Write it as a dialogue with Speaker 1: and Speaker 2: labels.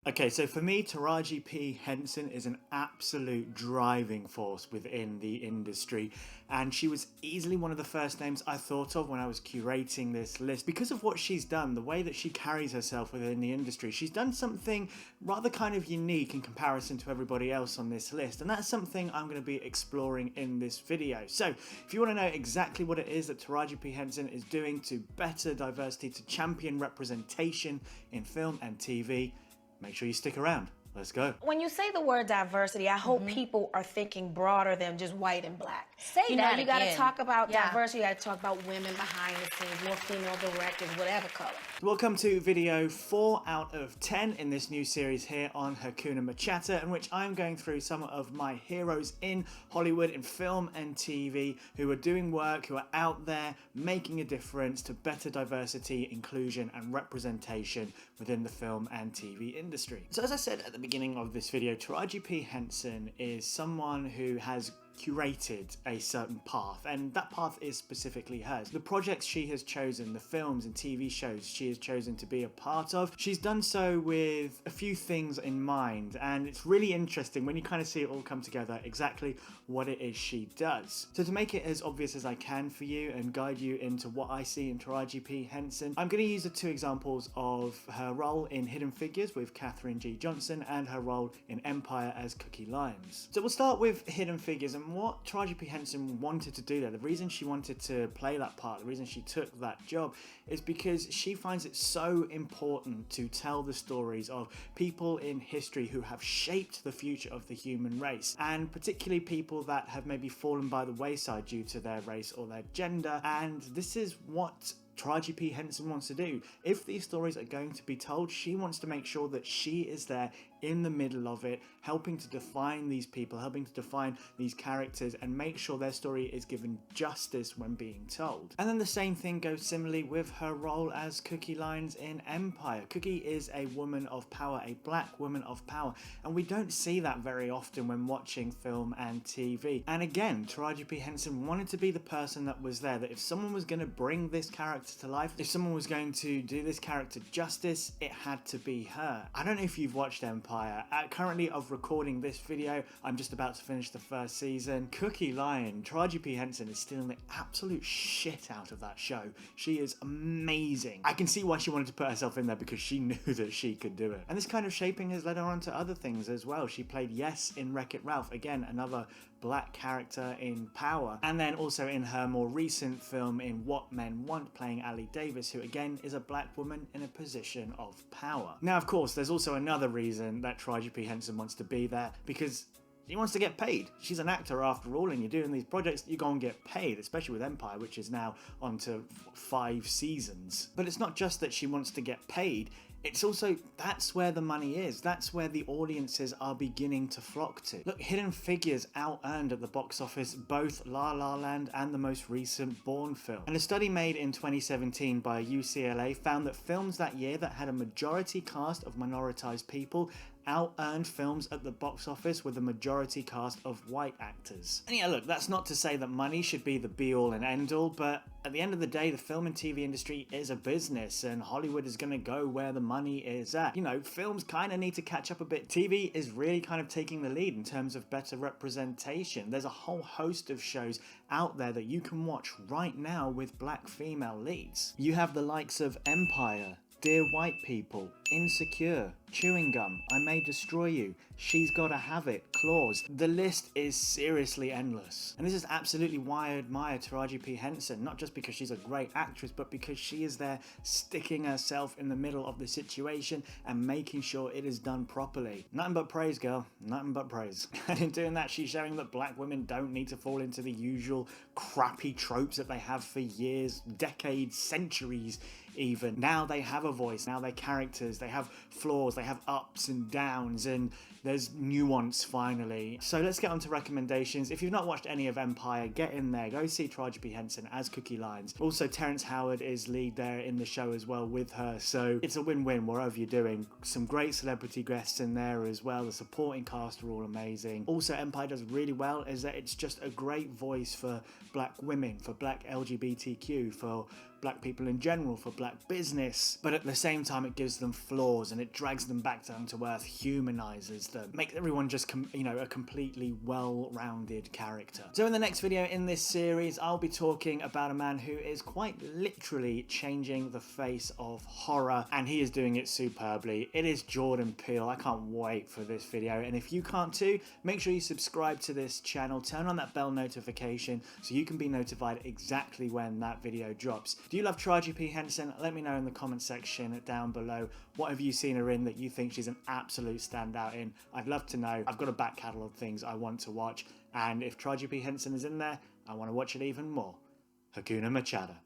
Speaker 1: Okay, so for me, Taraji P Henson is an absolute driving force within the industry, and she was easily one of the first names I thought of when I was curating this list because of what she's done, the way that she carries herself within the industry. She's done something rather kind of unique in comparison to everybody else on this list, and that's something I'm going to be exploring in this video. So if you want to know exactly what it is that Taraji P Henson is doing to better diversity, to champion representation in film and TV, make sure you stick around. Let's go.
Speaker 2: When you say the word diversity, I hope people are thinking broader than just white and black. You got to talk about diversity, you got to talk about women behind the scenes, more female directors, whatever color.
Speaker 1: Welcome to video 4 out of 10 in this new series here on Hakuna MaChatter, in which I'm going through some of my heroes in Hollywood, in film and TV, who are doing work, who are out there making a difference to better diversity, inclusion and representation within the film and TV industry. So as I said at the beginning of this video, Taraji P Henson is someone who has curated a certain path, and that path is specifically hers. The projects she has chosen, the films and TV shows she has chosen to be a part of, she's done so with a few things in mind, and it's really interesting when you kind of see it all come together exactly what it is she does. So to make it as obvious as I can for you and guide you into what I see in Taraji P Henson, I'm going to use the two examples of her role in Hidden Figures with Katherine G. Johnson and her role in Empire as Cookie Lyons. So we'll start with Hidden Figures, and what Taraji P Henson wanted to do there, the reason she wanted to play that part, the reason she took that job, is because she finds it so important to tell the stories of people in history who have shaped the future of the human race, and particularly people that have maybe fallen by the wayside due to their race or their gender. And this is what Taraji P Henson wants to do. If these stories are going to be told, she wants to make sure that she is there in the middle of it, helping to define these people, helping to define these characters and make sure their story is given justice when being told. And then the same thing goes similarly with her role as Cookie Lyons in Empire. Cookie is a woman of power, a black woman of power, and we don't see that very often when watching film and TV. And again, Taraji P Henson wanted to be the person that was there, that if someone was going to bring this character to life, if someone was going to do this character justice, it had to be her. I don't know if you've watched Empire. Currently of recording this video, I'm just about to finish the first season. Cookie Lyon, Taraji P Henson is stealing the absolute shit out of that show. She is amazing. I can see why she wanted to put herself in there, because she knew that she could do it. And this kind of shaping has led her on to other things as well. She played Yes in Wreck-It Ralph, again another black character in Power, and then also in her more recent film in What Men Want, playing Ali Davis, who again is a black woman in a position of power. Now of course there's also another reason that Taraji P Henson wants to be there, because she wants to get paid. She's an actor after all, and you're doing these projects, you're going to get paid, especially with Empire, which is now on to 5 seasons. But it's not just that she wants to get paid, it's also that's where the money is. That's where the audiences are beginning to flock to. Look, Hidden Figures out-earned at the box office both La La Land and the most recent Bourne film. And a study made in 2017 by UCLA found that films that year that had a majority cast of minoritized people out-earned films at the box office with a majority cast of white actors. And yeah, look, that's not to say that money should be the be-all and end-all, but at the end of the day, the film and TV industry is a business, and Hollywood is going to go where the money is at. You know, films kind of need to catch up a bit. TV is really kind of taking the lead in terms of better representation. There's a whole host of shows out there that you can watch right now with black female leads. You have the likes of Empire, Dear White People, Insecure, Chewing Gum, I May Destroy You, She's Gotta Have It, Claws. The list is seriously endless. And this is absolutely why I admire Taraji P Henson, not just because she's a great actress, but because she is there sticking herself in the middle of the situation and making sure it is done properly. Nothing but praise, girl. Nothing but praise. And in doing that, she's showing that black women don't need to fall into the usual crappy tropes that they have for years, decades, centuries even. Now they have a voice, now they're characters, they have flaws, they have ups and downs, and there's nuance finally. So let's get on to recommendations. If you've not watched any of Empire, get in there, go see Taraji P Henson as Cookie Lyons. Also Terrence Howard is lead there in the show as well with her, so it's a win-win whatever you're doing. Some great celebrity guests in there as well, the supporting cast are all amazing. Also Empire does really well is that it's just a great voice for black women, for black LGBTQ, for black people in general, for black business, but at the same time it gives them flaws and it drags them back down to earth, humanizes them, makes everyone just a completely well-rounded character. So in the next video in this series, I'll be talking about a man who is quite literally changing the face of horror, and he is doing it superbly. It is Jordan Peele. I can't wait for this video, and if you can't too, make sure you subscribe to this channel, turn on that bell notification so you can be notified exactly when that video drops. Do you love Taraji P Henson? Let me know in the comment section down below. What have you seen her in that you think she's an absolute standout in? I'd love to know. I've got a back catalogue of things I want to watch, and if Taraji P Henson is in there, I want to watch it even more. Hakuna MaChatter.